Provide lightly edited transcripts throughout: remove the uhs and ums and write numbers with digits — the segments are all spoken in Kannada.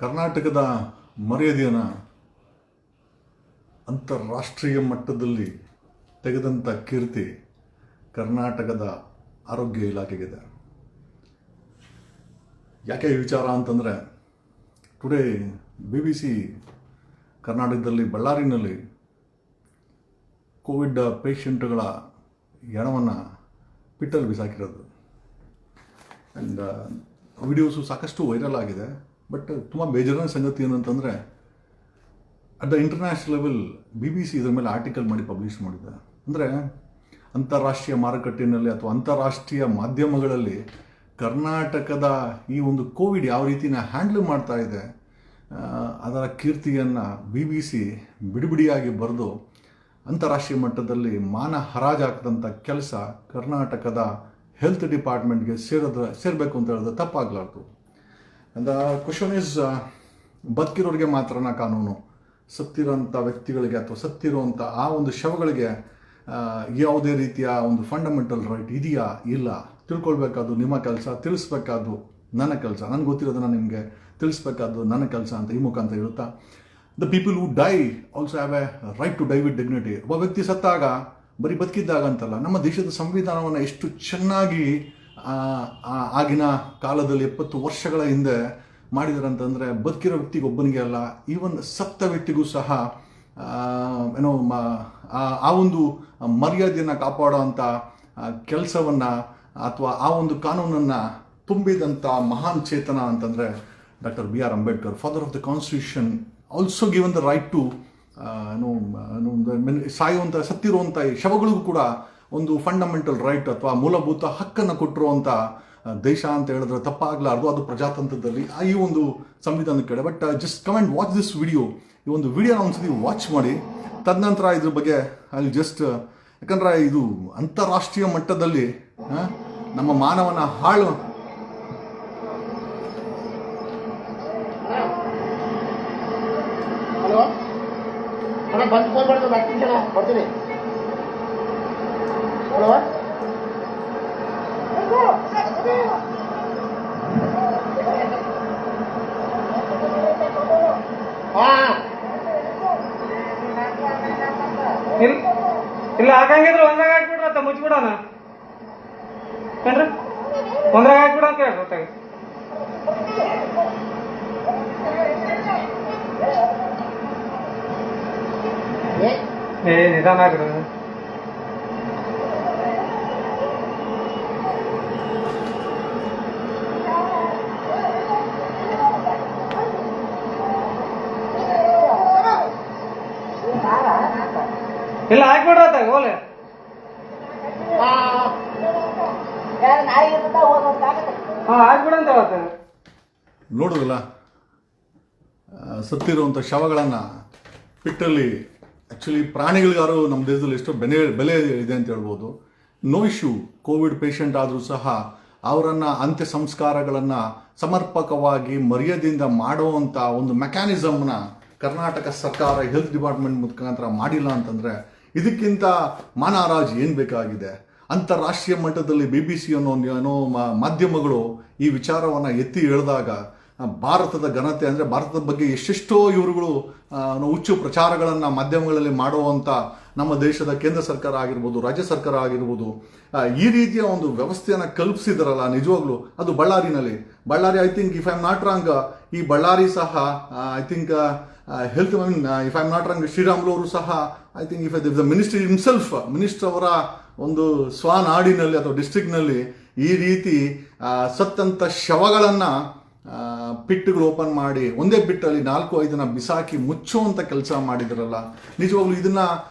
ಕರ್ನಾಟಕದ ಮರ್ಯಾದೆಯನ್ನು ಅಂತಾರಾಷ್ಟ್ರೀಯ ಮಟ್ಟದಲ್ಲಿ ತೆಗೆದಂಥ ಕೀರ್ತಿ ಕರ್ನಾಟಕದ ಆರೋಗ್ಯ ಇಲಾಖೆಗಿದೆ. ಯಾಕೆ ಈ ವಿಚಾರ ಅಂತಂದರೆ, ಟುಡೇ BBC ಕರ್ನಾಟಕದಲ್ಲಿ ಬಳ್ಳಾರಿನಲ್ಲಿ ಕೋವಿಡ್ ಪೇಷಂಟ್ಗಳ ಹೆಣವನ್ನು ಪಿಟ್ಟಲ್ಲಿ ಬಿಸಾಕಿರೋದು. ಆ್ಯಂಡ್ ವಿಡಿಯೋಸು ಸಾಕಷ್ಟು ವೈರಲ್ ಆಗಿದೆ. ಬಟ್ ತುಂಬ ಬೇಜಾರಿನ ಸಂಗತಿ ಏನಂತಂದರೆ, at the international level BBC ಇದರ ಮೇಲೆ ಆರ್ಟಿಕಲ್ ಮಾಡಿ ಪಬ್ಲಿಷ್ ಮಾಡಿದೆ. ಅಂದರೆ ಅಂತಾರಾಷ್ಟ್ರೀಯ ಮಾರುಕಟ್ಟೆಯಲ್ಲಿ ಅಥವಾ ಅಂತಾರಾಷ್ಟ್ರೀಯ ಮಾಧ್ಯಮಗಳಲ್ಲಿ ಕರ್ನಾಟಕದ ಈ ಒಂದು ಕೋವಿಡ್ ಯಾವ ರೀತಿನ ಹ್ಯಾಂಡಲ್ ಮಾಡ್ತಾ ಇದೆ ಅದರ ಕೀರ್ತಿಯನ್ನು BBC ಬಿಡಿಬಿಡಿಯಾಗಿ ಬರೆದು ಅಂತಾರಾಷ್ಟ್ರೀಯ ಮಟ್ಟದಲ್ಲಿ ಮಾನ ಹರಾಜಾಕದಂಥ ಕೆಲಸ ಕರ್ನಾಟಕದ ಹೆಲ್ತ್ ಡಿಪಾರ್ಟ್ಮೆಂಟ್ಗೆ ಸೇರಬೇಕು ಅಂತ ಹೇಳಿದ್ರೆ ತಪ್ಪಾಗಲಾರ್ದು. ದ ಕ್ವಶನ್ ಈಸ್, ಬದುಕಿರೋರಿಗೆ ಮಾತ್ರನ ಕಾನೂನು, ಸತ್ತಿರೋಂಥ ವ್ಯಕ್ತಿಗಳಿಗೆ ಅಥವಾ ಸತ್ತಿರುವಂಥ ಆ ಒಂದು ಶವಗಳಿಗೆ ಯಾವುದೇ ರೀತಿಯ ಒಂದು ಫಂಡಮೆಂಟಲ್ ರೈಟ್ ಇದೆಯಾ ಇಲ್ಲ ತಿಳ್ಕೊಳ್ಬೇಕಾದ್ದು ನಿಮ್ಮ ಕೆಲಸ, ತಿಳಿಸ್ಬೇಕಾದ್ದು ನನ್ನ ಕೆಲಸ, ನನಗೆ ಗೊತ್ತಿರೋದನ್ನು ನಿಮಗೆ ತಿಳಿಸ್ಬೇಕಾದ್ದು ನನ್ನ ಕೆಲಸ ಅಂತ ಈ ಮುಖಾಂತರ ಇರುತ್ತಾ. The people who die also have a right to die with dignity. ಒಬ್ಬ ವ್ಯಕ್ತಿ ಸತ್ತಾಗ ಬರೀ ಬದುಕಿದ್ದಾಗ ಅಂತಲ್ಲ, ನಮ್ಮ ದೇಶದ ಸಂವಿಧಾನವನ್ನು ಎಷ್ಟು ಚೆನ್ನಾಗಿ ಆಗಿನ ಕಾಲದಲ್ಲಿ 70 ವರ್ಷಗಳ ಹಿಂದೆ ಮಾಡಿದ್ದಾರೆ ಅಂತಂದರೆ, ಬದುಕಿರೋ ವ್ಯಕ್ತಿಗೆ ಒಬ್ಬನಿಗೆ ಅಲ್ಲ, ಈವನ್ ಸತ್ತ ವ್ಯಕ್ತಿಗೂ ಸಹ ಏನೋ ಆ ಒಂದು ಮರ್ಯಾದೆಯನ್ನು ಕಾಪಾಡೋ ಅಂಥ ಕೆಲಸವನ್ನು ಅಥವಾ ಆ ಒಂದು ಕಾನೂನನ್ನು ತುಂಬಿದಂಥ ಮಹಾನ್ ಚೇತನ ಅಂತಂದರೆ doctor B.R. Ambedkar, father of the constitution, also given the right to ಸಾಯುವಂಥ ಸತ್ತಿರುವಂಥ ಈ ಶವಗಳಿಗೂ ಕೂಡ ಒಂದು ಫಂಡಮೆಂಟಲ್ ರೈಟ್ ಅಥವಾ ಮೂಲಭೂತ ಹಕ್ಕನ್ನು ಕೊಟ್ಟಿರುವಂಥ ದೇಶ ಅಂತ ಹೇಳಿದ್ರೆ ತಪ್ಪಾಗಲಾರ್ದು. ಅದು ಪ್ರಜಾತಂತ್ರದಲ್ಲಿ ಈ ಒಂದು ಸಂವಿಧಾನದ ಕಡೆ. But just come and watch this video. ಈ ಒಂದು ವಿಡಿಯೋನ ಒಂದ್ಸತಿ ವಾಚ್ ಮಾಡಿ, ತದನಂತರ ಇದ್ರ ಬಗ್ಗೆ ಅಲ್ಲಿ ಜಸ್ಟ್, ಯಾಕಂದರೆ ಇದು ಅಂತಾರಾಷ್ಟ್ರೀಯ ಮಟ್ಟದಲ್ಲಿ ನಮ್ಮ ಮಾನವನ ಹಾಳು ಬಂದು ಫೋನ್ ಮಾಡ್ಕೊಂಡು ಬರ್ತೀನಿ ಜನ ಬರ್ತೀನಿ. ಹಲೋ, ಇಲ್ಲ ಹಾಕಂಗಿದ್ರೆ ಒಂದ್ರಾಗ ಹಾಕ್ಬಿಡ್ರತ್ತ, ಮುಚ್ಚಿಬಿಡೋಣ ಏನ್ರಿ, ಒಂದ್ರಾಗ ಹಾಕ್ಬಿಡ ಅಂತ ಹೇಳ್ರಿ ಗೊತ್ತಾಗ. ನಿಧಾನ ಆಗ್ರಿ. ಇಲ್ಲ ಹಾಕ್ಬಿಡ್ರತ್ತ ಹೋಲೆ. ಹಾಕ್ಬಿಡಂತ ಹೇಳತ್ತ. ನೋಡೋದಿಲ್ಲ, ಸತ್ತಿರುವಂಥ ಶವಗಳನ್ನು ಪಿಟ್ಟಲ್ಲಿ, ಆ್ಯಕ್ಚುಲಿ ಪ್ರಾಣಿಗಳಿಗಾರು ನಮ್ಮ ದೇಶದಲ್ಲಿ ಎಷ್ಟೋ ಬೆಲೆ ಇದೆ ಅಂತ ಹೇಳ್ಬೋದು. ನೋ ಇಶ್ಯೂ, ಕೋವಿಡ್ ಪೇಷಂಟ್ ಆದರೂ ಸಹ ಅವರನ್ನು ಅಂತ್ಯ ಸಂಸ್ಕಾರಗಳನ್ನು ಸಮರ್ಪಕವಾಗಿ ಮರ್ಯಾದೆಯಿಂದ ಮಾಡುವಂಥ ಒಂದು ಮೆಕ್ಯಾನಿಸಮ್ನ ಕರ್ನಾಟಕ ಸರ್ಕಾರ ಹೆಲ್ತ್ ಡಿಪಾರ್ಟ್ಮೆಂಟ್ ಮುಖಾಂತರ ಮಾಡಿಲ್ಲ ಅಂತಂದರೆ ಇದಕ್ಕಿಂತ ಮಾನಹರಾಜು ಏನು ಬೇಕಾಗಿದೆ? ಅಂತಾರಾಷ್ಟ್ರೀಯ ಮಟ್ಟದಲ್ಲಿ BBC ಅನ್ನೋ ಮಾಧ್ಯಮಗಳು ಈ ವಿಚಾರವನ್ನು ಎತ್ತಿ ಎಳೆದಾಗ ಭಾರತದ ಘನತೆ, ಅಂದರೆ ಭಾರತದ ಬಗ್ಗೆ ಎಷ್ಟೆಷ್ಟೋ ಇವರುಗಳು ಹುಚ್ಚು ಪ್ರಚಾರಗಳನ್ನು ಮಾಧ್ಯಮಗಳಲ್ಲಿ ಮಾಡುವಂಥ ನಮ್ಮ ದೇಶದ ಕೇಂದ್ರ ಸರ್ಕಾರ ಆಗಿರ್ಬೋದು, ರಾಜ್ಯ ಸರ್ಕಾರ ಆಗಿರ್ಬೋದು, ಈ ರೀತಿಯ ಒಂದು ವ್ಯವಸ್ಥೆಯನ್ನು ಕಲ್ಪಿಸಿದಾರಲ್ಲ, ನಿಜವಾಗ್ಲೂ ಅದು Ballari I think, if I am not wrong, ಈ ಬಳ್ಳಾರಿ ಸಹ I think health if I am not wrong, Sriramulu ಅವರು ಸಹ I think if the minister himself, minister ಅವರ ಒಂದು ಸ್ವನಾಡಿನಲ್ಲಿ ಅಥವಾ ಡಿಸ್ಟ್ರಿಕ್ಟ್ನಲ್ಲಿ ಈ ರೀತಿ ಸತ್ತಂಥ ಶವಗಳನ್ನು ಪಿಟ್ಗಳು ಓಪನ್ ಮಾಡಿ ಒಂದೇ ಪಿಟ್ಟಲ್ಲಿ 4-5 ಬಿಸಾಕಿ ಮುಚ್ಚುವಂಥ ಕೆಲಸ ಮಾಡಿದ್ರಲ್ಲ, ನಿಜವಾಗ್ಲೂ ಇದನ್ನ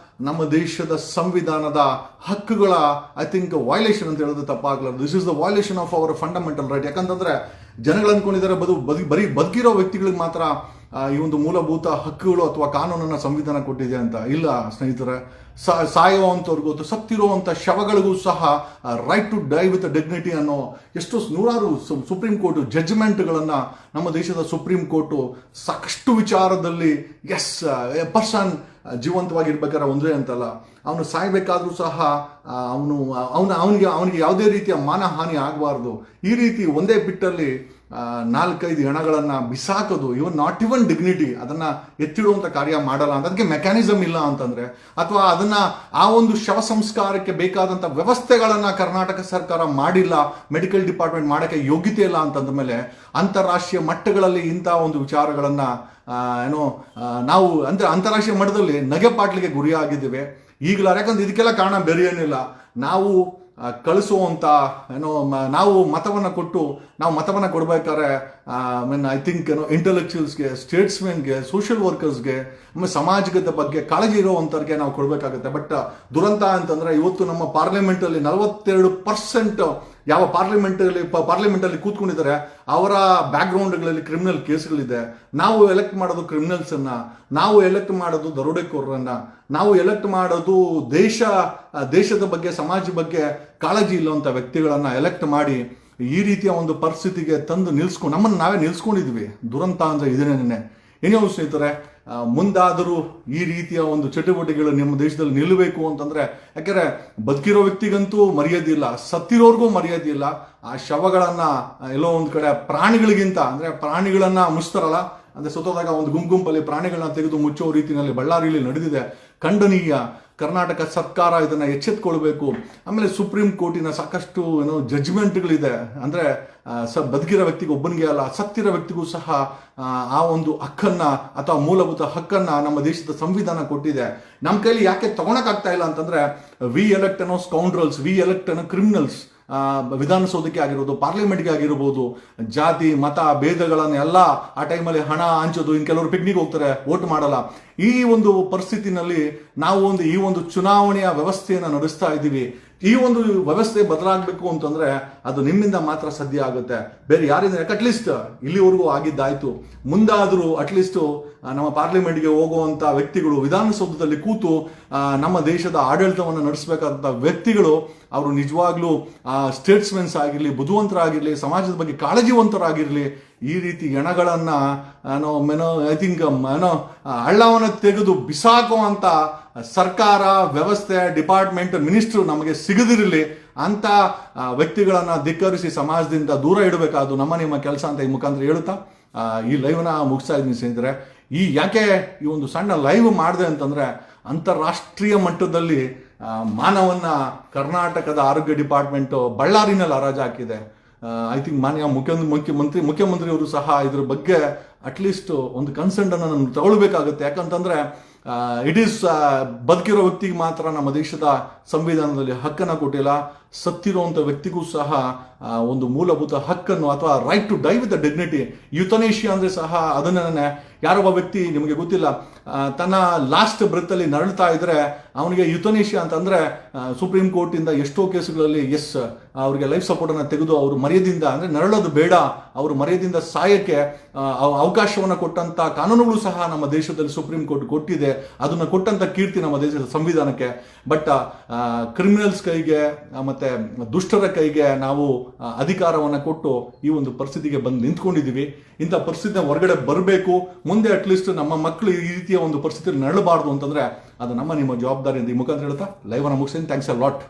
ನಮ್ಮ ದೇಶದ ಸಂವಿಧಾನದ ಹಕ್ಕುಗಳ ಐ ಥಿಂಕ್ ವೈಲೇಷನ್ ಅಂತ ಹೇಳೋದು ತಪ್ಪಾಗಲಾರ್ದು. This is the violation of our fundamental right. ಯಾಕಂತಂದ್ರೆ ಜನಗಳು ಅಂದ್ಕೊಂಡಿದ್ದಾರೆ ಬರೀ ಬದುಕಿರೋ ವ್ಯಕ್ತಿಗಳಿಗೆ ಮಾತ್ರ ಈ ಒಂದು ಮೂಲಭೂತ ಹಕ್ಕುಗಳು ಅಥವಾ ಕಾನೂನನ್ನು ಸಂವಿಧಾನ ಕೊಟ್ಟಿದೆ ಅಂತ. ಇಲ್ಲ ಸ್ನೇಹಿತರೆ, ಸಾಯುವಂಥವ್ರಿಗೂ ಅಥವಾ ಸತ್ತಿರುವಂಥ ಶವಗಳಿಗೂ ಸಹ right to die with dignity ಅನ್ನೋ ಎಷ್ಟೋ ನೂರಾರು ಸುಪ್ರೀಂ ಕೋರ್ಟ್ ಜಡ್ಜ್ಮೆಂಟ್ಗಳನ್ನು ನಮ್ಮ ದೇಶದ ಸುಪ್ರೀಂ ಕೋರ್ಟು ಸಾಕಷ್ಟು ವಿಚಾರದಲ್ಲಿ ಎಸ್ ಎ ಪರ್ಸನ್ ಜೀವಂತವಾಗಿರ್ಬೇಕಾದ್ರೆ ಒಂದೇ ಅಂತಲ್ಲ, ಅವನು ಸಾಯ್ಬೇಕಾದ್ರೂ ಸಹ ಅವನಿಗೆ ಯಾವುದೇ ರೀತಿಯ ಮಾನಹಾನಿ ಆಗಬಾರ್ದು. ಈ ರೀತಿ ಒಂದೇ ಬಿಟ್ಟಲ್ಲಿ 4-5 ಹೆಣಗಳನ್ನು ಬಿಸಾಕೋದು, ನಾಟ್ ಇವನ್ ಡಿಗ್ನಿಟಿ, ಅದನ್ನು ಎತ್ತಿಡುವಂಥ ಕಾರ್ಯ ಮಾಡಲ್ಲ ಅಂತ, ಅದಕ್ಕೆ ಮೆಕ್ಯಾನಿಸಮ್ ಇಲ್ಲ ಅಂತಂದರೆ, ಅಥವಾ ಅದನ್ನು ಆ ಒಂದು ಶವ ಸಂಸ್ಕಾರಕ್ಕೆ ಬೇಕಾದಂಥ ವ್ಯವಸ್ಥೆಗಳನ್ನು ಕರ್ನಾಟಕ ಸರ್ಕಾರ ಮಾಡಿಲ್ಲ, ಮೆಡಿಕಲ್ ಡಿಪಾರ್ಟ್ಮೆಂಟ್ ಮಾಡೋಕ್ಕೆ ಯೋಗ್ಯತೆ ಇಲ್ಲ ಅಂತಂದ ಮೇಲೆ ಅಂತಾರಾಷ್ಟ್ರೀಯ ಮಟ್ಟಗಳಲ್ಲಿ ಇಂಥ ಒಂದು ವಿಚಾರಗಳನ್ನು ನಾವು ಅಂದರೆ ಅಂತಾರಾಷ್ಟ್ರೀಯ ಮಟ್ಟದಲ್ಲಿ ನಗೆಪಾಟ್ಲಿಗೆ ಗುರಿಯಾಗಿದ್ದೇವೆ ಈಗಲಾರ. ಯಾಕಂದ್ರೆ ಇದಕ್ಕೆಲ್ಲ ಕಾರಣ ಬೇರೆ ಏನಿಲ್ಲ, ನಾವು ಕಳಿಸುವಂಥ ನಾವು ಮತವನ್ನು ಕೊಟ್ಟು, ನಾವು ಮತವನ್ನು ಕೊಡ್ಬೇಕಾದ್ರೆ ಐ ಥಿಂಕ್ ಇಂಟೆಲೆಕ್ಚುಯಲ್ಸ್ಗೆ, ಸ್ಟೇಟ್ಸ್ಮೆನ್ಗೆ, ಸೋಷಿಯಲ್ ವರ್ಕರ್ಸ್ಗೆ, ಆಮೇಲೆ ಸಮಾಜದ ಬಗ್ಗೆ ಕಾಳಜಿ ಇರೋವಂಥವ್ರಿಗೆ ನಾವು ಕೊಡಬೇಕಾಗುತ್ತೆ. ಬಟ್ ದುರಂತ ಅಂತಂದರೆ ಇವತ್ತು ನಮ್ಮ ಪಾರ್ಲಿಮೆಂಟಲ್ಲಿ 42% ಯಾವ ಪಾರ್ಲಿಮೆಂಟಲ್ಲಿ ಕೂತ್ಕೊಂಡಿದ್ದಾರೆ ಅವರ ಬ್ಯಾಕ್ಗ್ರೌಂಡ್ಗಳಲ್ಲಿ ಕ್ರಿಮಿನಲ್ ಕೇಸ್ಗಳಿದೆ. ನಾವು ಎಲೆಕ್ಟ್ ಮಾಡೋದು ಕ್ರಿಮಿನಲ್ಸನ್ನು, ನಾವು ಎಲೆಕ್ಟ್ ಮಾಡೋದು ದರೋಡೆಕೋರರನ್ನು, ನಾವು ಎಲೆಕ್ಟ್ ಮಾಡೋದು ದೇಶದ ಬಗ್ಗೆ, ಸಮಾಜದ ಬಗ್ಗೆ ಕಾಳಜಿ ಇಲ್ಲವಂಥ ವ್ಯಕ್ತಿಗಳನ್ನು ಎಲೆಕ್ಟ್ ಮಾಡಿ ಈ ರೀತಿಯ ಒಂದು ಪರಿಸ್ಥಿತಿಗೆ ತಂದು ನಮ್ಮನ್ನು ನಾವೇ ನಿಲ್ಸ್ಕೊಂಡಿದ್ವಿ. ದುರಂತ ಅಂದರೆ ಇದೇನೇನೆ. ಏನೋ ಸ್ನೇಹಿತರೆ, ಮುಂದಾದರೂ ಈ ರೀತಿಯ ಒಂದು ಚಟುವಟಿಕೆಗಳು ನಿಮ್ಮ ದೇಶದಲ್ಲಿ ನಿಲ್ಲಬೇಕು ಅಂತಂದರೆ, ಯಾಕೆಂದರೆ ಬದುಕಿರೋ ವ್ಯಕ್ತಿಗಂತೂ ಮರ್ಯಾದೆ ಇಲ್ಲ, ಸತ್ತಿರೋರ್ಗೂ ಮರ್ಯಾದೆ ಇಲ್ಲ. ಆ ಶವಗಳನ್ನು ಎಲ್ಲೋ ಒಂದು ಕಡೆ ಪ್ರಾಣಿಗಳಿಗಿಂತ, ಅಂದರೆ ಪ್ರಾಣಿಗಳನ್ನು ಮುಚ್ತಾರಲ್ಲ, ಅಂದರೆ ಸತ್ತೋದಾಗ ಒಂದು ಗುಂಪಲ್ಲಿ ಪ್ರಾಣಿಗಳನ್ನ ತೆಗೆದು ಮುಚ್ಚೋ ರೀತಿಯಲ್ಲಿ ಬಳ್ಳಾರಿಯಲ್ಲಿ ನಡೆದಿದೆ. ಖಂಡನೀಯ. ಕರ್ನಾಟಕ ಸರ್ಕಾರ ಇದನ್ನು ಎಚ್ಚೆತ್ಕೊಳ್ಬೇಕು. ಆಮೇಲೆ ಸುಪ್ರೀಂ ಕೋರ್ಟಿನ ಸಾಕಷ್ಟು ಜಡ್ಜ್ಮೆಂಟ್ಗಳಿದೆ. ಅಂದರೆ ಬದುಕಿರೋ ವ್ಯಕ್ತಿಗೆ ಒಬ್ಬನಿಗೆ ಅಲ್ಲ, ಸತ್ತಿರೋ ವ್ಯಕ್ತಿಗೂ ಸಹ ಆ ಒಂದು ಹಕ್ಕನ್ನು ಅಥವಾ ಮೂಲಭೂತ ಹಕ್ಕನ್ನು ನಮ್ಮ ದೇಶದ ಸಂವಿಧಾನ ಕೊಟ್ಟಿದೆ. ನಮ್ಮ ಕೈಲಿ ಯಾಕೆ ತಗೊಳಕ್ಕಾಗ್ತಾ ಇಲ್ಲ ಅಂತಂದರೆ, we elect scoundrels, we elect criminals. ವಿಧಾನಸೌಧಕ್ಕೆ ಆಗಿರ್ಬೋದು, ಪಾರ್ಲಿಮೆಂಟ್ಗೆ ಆಗಿರ್ಬೋದು, ಜಾತಿ ಮತ ಭೇದಗಳನ್ನೆಲ್ಲ ಆ ಟೈಮಲ್ಲಿ ಹಣ ಹಂಚೋದು, ಇನ್ನು ಕೆಲವರು ಪಿಕ್ನಿಕ್ ಹೋಗ್ತಾರೆ, ವೋಟ್ ಮಾಡಲ್ಲ. ಈ ಒಂದು ಪರಿಸ್ಥಿತಿನಲ್ಲಿ ನಾವು ಈ ಒಂದು ಚುನಾವಣೆಯ ವ್ಯವಸ್ಥೆಯನ್ನು ನಡೆಸ್ತಾ ಇದ್ದೀವಿ. ಈ ಒಂದು ವ್ಯವಸ್ಥೆ ಬದಲಾಗಬೇಕು ಅಂತಂದ್ರೆ ಅದು ನಿಮ್ಮಿಂದ ಮಾತ್ರ ಸಾಧ್ಯ ಆಗುತ್ತೆ, ಬೇರೆ ಯಾರಿಂದ. ಅಟ್ಲೀಸ್ಟ್ ಇಲ್ಲಿವರೆಗೂ ಆಗಿದ್ದಾಯ್ತು, ಮುಂದಾದರೂ ಅಟ್ಲೀಸ್ಟ್ ನಮ್ಮ ಪಾರ್ಲಿಮೆಂಟ್ಗೆ ಹೋಗುವಂಥ ವ್ಯಕ್ತಿಗಳು, ವಿಧಾನಸೌಧದಲ್ಲಿ ಕೂತು ನಮ್ಮ ದೇಶದ ಆಡಳಿತವನ್ನು ನಡೆಸಬೇಕಾದಂಥ ವ್ಯಕ್ತಿಗಳು, ಅವರು ನಿಜವಾಗ್ಲೂ ಸ್ಟೇಟ್ಸ್ಮೆನ್ಸ್ ಆಗಿರಲಿ, ಬುದ್ಧಿವಂತರಾಗಿರಲಿ, ಸಮಾಜದ ಬಗ್ಗೆ ಕಾಳಜಿವಂತರಾಗಿರಲಿ. ಈ ರೀತಿ ಹೆಣಗಳನ್ನು ಐ ಥಿಂಕ್ ಹಳ್ಳವನ್ನು ತೆಗೆದು ಬಿಸಾಕುವಂಥ ಸರ್ಕಾರ, ವ್ಯವಸ್ಥೆ, ಡಿಪಾರ್ಟ್ಮೆಂಟ್, ಮಿನಿಸ್ಟ್ರು ನಮಗೆ ಸಿಗದಿರಲಿ ಅಂತ ವ್ಯಕ್ತಿಗಳನ್ನು ಧಿಕ್ಕರಿಸಿ ಸಮಾಜದಿಂದ ದೂರ ಇಡಬೇಕಾದ್ದು ನಿಮ್ಮ ಕೆಲಸ ಅಂತ ಈ ಮುಖಾಂತರ ಹೇಳುತ್ತಾ ಈ ಲೈವ್ನ ಮುಗಿಸ್ತಾ ಇದ್ದೀನಿ ಸ್ನೇಹಿತರೆ. ಯಾಕೆ ಈ ಒಂದು ಸಣ್ಣ ಲೈವ್ ಮಾಡಿದೆ ಅಂತಂದರೆ, ಅಂತಾರಾಷ್ಟ್ರೀಯ ಮಟ್ಟದಲ್ಲಿ ಮಾನವನ್ನ ಕರ್ನಾಟಕದ ಆರೋಗ್ಯ ಡಿಪಾರ್ಟ್ಮೆಂಟು ಬಳ್ಳಾರಿನಲ್ಲಿ ಹರಾಜು ಹಾಕಿದೆ. ಐ ಥಿಂಕ್ ಮಾನ್ಯ ಮುಖ್ಯಮಂತ್ರಿಯವರು ಸಹ ಇದ್ರ ಬಗ್ಗೆ ಅಟ್ಲೀಸ್ಟ್ ಒಂದು ಕನ್ಸರ್ನ್ ಅನ್ನು ತಗೊಳ್ಬೇಕಾಗುತ್ತೆ. ಯಾಕಂತಂದ್ರೆ ಇಟ್ ಈಸ್ ಬದುಕಿರೋ ವ್ಯಕ್ತಿಗೆ ಮಾತ್ರ ನಮ್ಮ ದೇಶದ ಸಂವಿಧಾನದಲ್ಲಿ ಹಕ್ಕನ್ನು ಕೊಟ್ಟಿಲ್ಲ, ಸತ್ತಿರುವಂಥ ವ್ಯಕ್ತಿಗೂ ಸಹ ಒಂದು ಮೂಲಭೂತ ಹಕ್ಕನ್ನು ಅಥವಾ right to die with the dignity. Euthanasia ಅಂದರೆ ಸಹ ಅದನ್ನೇ ಯಾರೊಬ್ಬ ವ್ಯಕ್ತಿ ನಿಮಗೆ ಗೊತ್ತಿಲ್ಲ ತನ್ನ ಲಾಸ್ಟ್ ಬ್ರೆತ್ತಲ್ಲಿ ನರಳ್ತಾ ಇದ್ರೆ ಅವನಿಗೆ ಯುಥನೇಷಿಯಾ ಅಂತಂದರೆ ಸುಪ್ರೀಂ ಕೋರ್ಟಿಂದ ಎಷ್ಟೋ ಕೇಸುಗಳಲ್ಲಿ ಅವರಿಗೆ ಲೈಫ್ ಸಪೋರ್ಟನ್ನು ತೆಗೆದು ಅವರು ಮರ್ಯಾದಿಂದ, ಅಂದರೆ ನರಳೋದು ಬೇಡ, ಅವರು ಮರ್ಯಾದಿಂದ ಸಾಯಕ್ಕೆ ಅವಕಾಶವನ್ನು ಕೊಟ್ಟಂಥ ಕಾನೂನುಗಳು ಸಹ ನಮ್ಮ ದೇಶದಲ್ಲಿ ಸುಪ್ರೀಂ ಕೋರ್ಟ್ ಕೊಟ್ಟಿದೆ. ಅದನ್ನು ಕೊಟ್ಟಂಥ ಕೀರ್ತಿ ನಮ್ಮ ದೇಶದ ಸಂವಿಧಾನಕ್ಕೆ. ಬಟ್ ಕ್ರಿಮಿನಲ್ಸ್ ಕೈಗೆ ಮತ್ತೆ ದುಷ್ಟರ ಕೈಗೆ ನಾವು ಅಧಿಕಾರವನ್ನು ಕೊಟ್ಟು ಈ ಒಂದು ಪರಿಸ್ಥಿತಿಗೆ ಬಂದು ನಿಂತ್ಕೊಂಡಿದ್ದೀವಿ. ಇಂಥ ಪರಿಸ್ಥಿತಿನ ಹೊರಗಡೆ ಬರಬೇಕು. ಮುಂದೆ ಅಟ್ಲೀಸ್ಟ್ ನಮ್ಮ ಮಕ್ಕಳು ಈ ರೀತಿಯ ಒಂದು ಪರಿಸ್ಥಿತಿಯಲ್ಲಿ ನರಳಬಾರ್ದು ಅಂತಂದ್ರೆ ಅದು ನಿಮ್ಮ ಜವಾಬ್ದಾರಿ ಅಂತ ಈ ಮುಖಾಂತರ ಹೇಳ್ತಾ ಲೈವ್ ಅನ್ನು ಮುಗಿಸ್ತೀನಿ. Thanks a lot.